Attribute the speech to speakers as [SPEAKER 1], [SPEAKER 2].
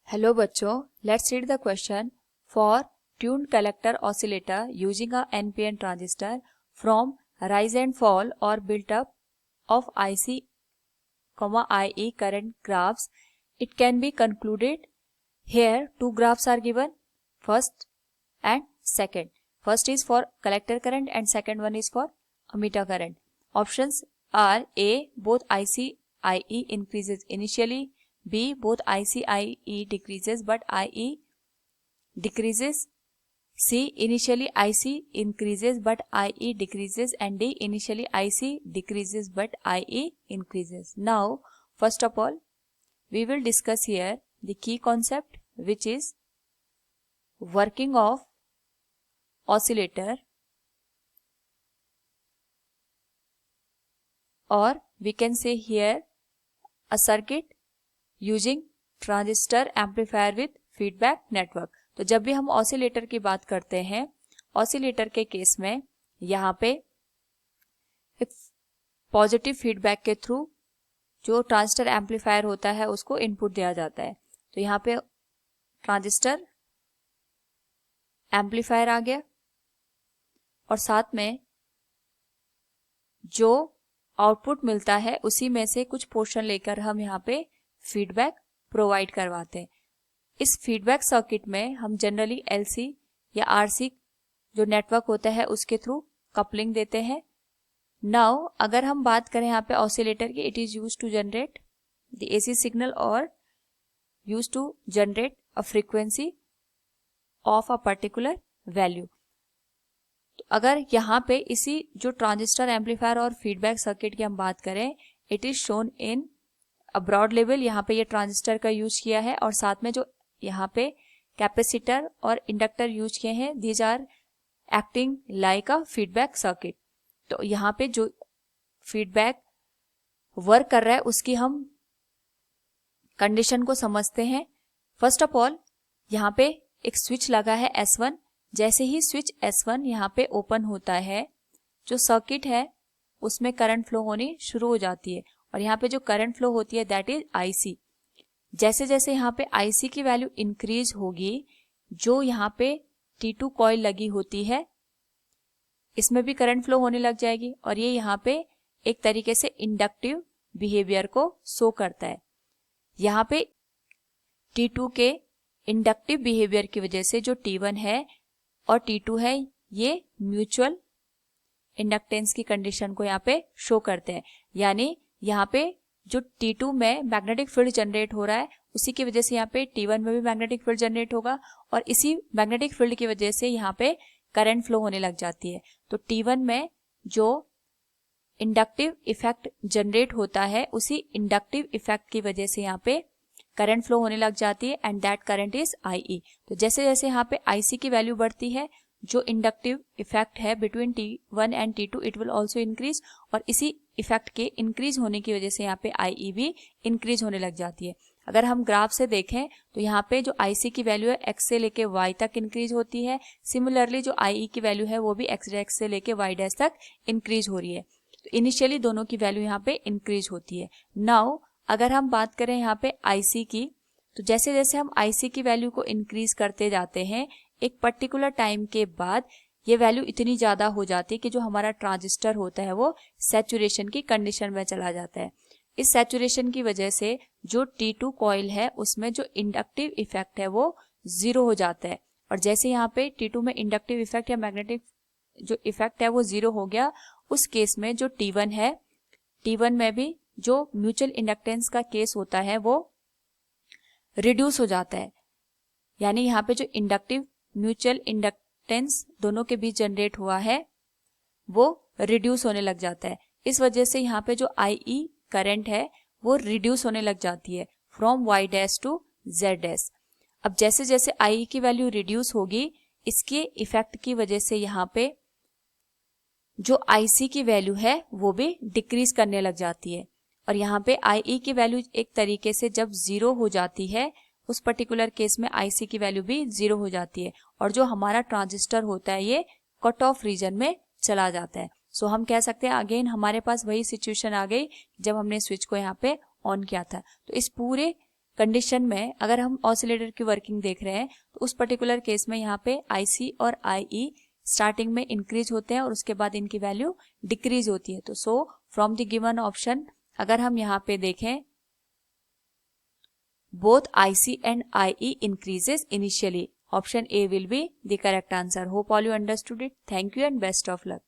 [SPEAKER 1] Hello बच्चों, let's read the question for tuned collector oscillator using a NPN transistor from rise and fall or built up of IC, IE current graphs. It can be concluded. Here two graphs are given, first and second. First is for collector current and second one is for emitter current. Options are A, both IC IE increases initially, B, both IC IE decreases but IE decreases, C, initially IC increases but IE decreases, and D, initially IC decreases but IE increases. Now, first of all, we will discuss here the key concept, which is working of oscillator, or we can say here a circuit using transistor amplifier with feedback network. तो जब भी हम oscillator की बात करते हैं, oscillator के case में यहाँ पे एक पॉजिटिव फीडबैक के थ्रू जो ट्रांजिस्टर एम्पलीफायर होता है उसको इनपुट दिया जाता है. तो यहाँ पे ट्रांजिस्टर एम्पलीफायर आ गया और साथ में जो आउटपुट मिलता है उसी में से कुछ पोर्शन लेकर हम यहाँ पे फीडबैक प्रोवाइड करवाते हैं. इस फीडबैक सर्किट में हम जनरली LC या RC जो नेटवर्क होता है उसके थ्रू कपलिंग देते हैं. नाउ अगर हम बात करें यहाँ पे ऑसिलेटर की, it is use to generate the AC signal और use to generate a frequency of a particular value. तो अगर यहाँ पे इसी जो ट्रांजिस्टर एम्पलीफायर और फीडबैक सर्किट की हम बात करें, it is shown in a broad level. यहाँ पे ये ट्रांजिस्टर का यूज किया है और साथ में जो यहाँ पे कैपेसिटर और इंडक्टर यूज किए हैं, these are acting like a feedback circuit. तो यहाँ पे जो फीडबैक वर्क कर रहा है उसकी हम कंडीशन को समझते हैं. फर्स्ट ऑफ ऑल यहाँ पे एक स्विच लगा है S1. जैसे ही स्विच S1 यहाँ पे ओपन होता है, जो सर्किट है उसमें करंट फ्लो होनी शुरू हो जाती है और यहाँ पे जो करंट फ्लो होती है दैट इज IC. जैसे जैसे यहाँ पे IC की वैल्यू इंक्रीज होगी, जो यहाँ पे T2 कॉइल लगी होती है इसमें भी करंट फ्लो होने लग जाएगी और ये यहाँ पे एक तरीके से इंडक्टिव बिहेवियर को शो करता है. यहाँ पे T2 के इंडक्टिव बिहेवियर की वजह से जो T1 है और T2 है ये म्यूचुअल इंडक्टेंस की कंडीशन को यहाँ पे शो करते हैं. यानी यहाँ पे जो T2 में मैग्नेटिक फील्ड जनरेट हो रहा है उसी की वजह से यहाँ पे T1 में भी मैग्नेटिक फील्ड जनरेट होगा और इसी मैग्नेटिक फील्ड की वजह से यहाँ पे करंट फ्लो होने लग जाती है. तो T1 में जो इंडक्टिव इफेक्ट जनरेट होता है उसी इंडक्टिव इफेक्ट की वजह से यहाँ पे करंट फ्लो होने लग जाती है and that current is IE. तो जैसे जैसे यहाँ पे IC की वैल्यू बढ़ती है, जो इंडक्टिव इफेक्ट है between T1 and T2 it will also increase और इसी इफेक्ट के इंक्रीज होने की वजह से यहाँ पे IE भी इंक्रीज होने लग जाती है. अगर हम ग्राफ से देखें तो यहाँ पे जो IC की वैल्यू है X से लेके Y तक इंक्रीज होती है. सिमिलरली जो IE की वैल्यू है वो भी X से लेके Y डैश तक इंक्रीज हो रही है. तो इनिशियली दोनों की वैल्यू यहाँ पे इंक्रीज होती है. नाउ अगर हम बात करें यहाँ पे IC की, तो जैसे जैसे हम IC की वैल्यू को इंक्रीज करते जाते हैं, एक पर्टिकुलर टाइम के बाद ये वैल्यू इतनी ज़्यादा हो जाती है कि जो हमारा ट्रांजिस्टर होता है वो सैचुरेशन की कंडीशन में चला जाता है. इस सैचुरेशन की वजह से जो T2 कॉइल है उसमें जो इंडक्टिव इफेक्ट है वो जीरो हो जाता है और जैसे यहाँ पे T2 में इंडक्टिव इफेक्ट या मैग्नेटिक जो इफेक्ट है वो जीरो हो गया, उस केस में जो T1 है, T1 में भी जो म्यूचुअल इंडक्टेंस का केस होता है वो रिड्यूस हो जाता है. यानी यहाँ पे जो इंडक्टिव म्यूचुअल इंडक्टेंस दोनों के बीच जनरेट हुआ है वो रिड्यूस होने लग जाता है. इस वजह से यहाँ पे जो IE करंट है वो रिड्यूस होने लग जाती है from Y dash to Z dash. अब जैसे जैसे IE की वैल्यू रिड्यूस होगी, इसके इफेक्ट की वजह से यहाँ पे जो IC की वैल्यू है वो भी डिक्रीज करने लग जाती है और यहाँ पे IE की वैल्यू एक तरीके से जब जीरो हो जाती है, उस पर्टिकुलर केस में IC की वैल्यू भी जीरो हो जाती है और जो हमारा ट्रांजिस्टर होता है ये कट ऑफ रीजन में चला जाता है. सो हम कह सकते हैं अगेन हमारे पास वही सिचुएशन आ गई जब हमने स्विच को यहाँ पे ऑन किया था. तो इस पूरे कंडीशन में अगर हम ऑसिलेटर की वर्किंग देख रहे हैं तो उस पर्टिकुलर केस में यहाँ पे IC और IE स्टार्टिंग में इंक्रीज होते हैं और उसके बाद इनकी वैल्यू डिक्रीज होती है। तो so from the given option अगर हम यहाँ पे देखें, both IC and IE increases initially. Option A will be the correct answer. Hope all you understood it. Thank you and best of luck.